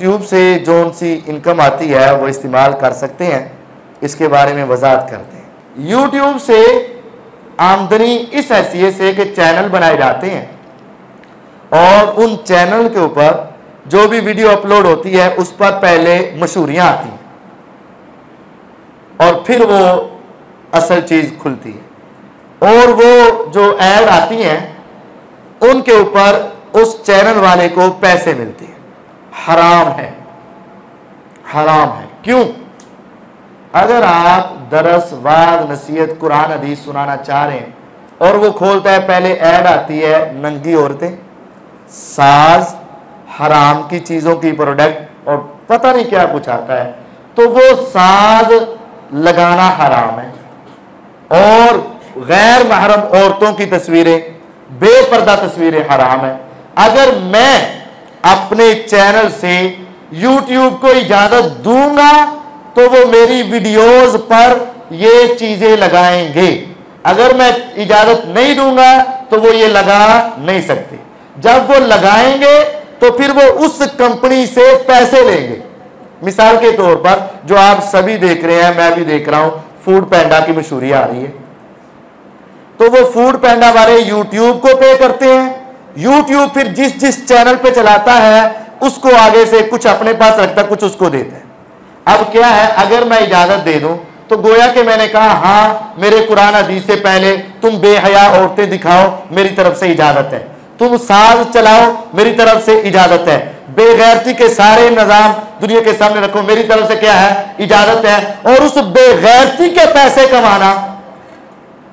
YouTube से जो सी income आती है वो इस्तेमाल कर सकते हैं, इसके बारे में वजाहत करते हैं। यूट्यूब से आमदनी इस हैसियत से कि चैनल बनाए जाते हैं और उन चैनल के ऊपर जो भी वीडियो अपलोड होती है उस पर पहले मशहूरियाँ आती हैं और फिर वो असल चीज़ खुलती है और वो जो ऐड आती हैं उनके ऊपर उस चैनल वाले को पैसे मिलते हैं। हराम है, हराम है। क्यों? अगर आप दरस वाद नसीहत कुरान हदीस सुनाना चाह रहे हैं और वो खोलता है, पहले ऐड आती है नंगी औरतें, साज, हराम की चीज़ों की प्रोडक्ट और पता नहीं क्या कुछ आता है, तो वो साज लगाना हराम है और गैर महरम औरतों की तस्वीरें, बेपर्दा तस्वीरें हराम है। अगर मैं अपने चैनल से YouTube को इजाजत दूंगा तो वो मेरी वीडियोस पर ये चीजें लगाएंगे, अगर मैं इजाजत नहीं दूंगा तो वो ये लगा नहीं सकते। जब वो लगाएंगे तो फिर वो उस कंपनी से पैसे लेंगे। मिसाल के तौर पर जो आप सभी देख रहे हैं, मैं भी देख रहा हूं, फूड पैंडा की मशहूरी आ रही है, तो वो फूड पैंडा वाले यूट्यूब को पे करते हैं, यूट्यूब फिर जिस जिस चैनल पे चलाता है उसको आगे से कुछ अपने पास रखता, कुछ उसको देता है। अब क्या है, अगर मैं इजाजत दे दूं तो गोया कि मैंने कहा हाँ मेरे कुरान हदीस से पहले तुम बेहया औरतें दिखाओ, मेरी तरफ से इजाजत है, तुम साज चलाओ, मेरी तरफ से इजाजत है, बेगैरती के सारे निजाम दुनिया के सामने रखो, मेरी तरफ से क्या है, इजाजत है। और उस बेगैरती के पैसे कमाना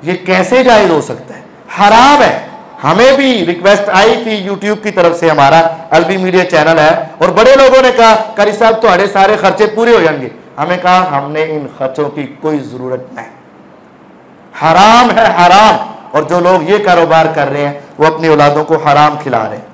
ये कैसे जायज हो सकता है? हराम है। हमें भी रिक्वेस्ट आई थी यूट्यूब की तरफ से, हमारा अलवी मीडिया चैनल है, और बड़े लोगों ने कहा कारी साहब तुम्हारे सारे खर्चे पूरे हो जाएंगे। हमें कहा हमने इन खर्चों की कोई जरूरत नहीं, हराम है, हराम। और जो लोग ये कारोबार कर रहे हैं वो अपनी औलादों को हराम खिला रहे हैं।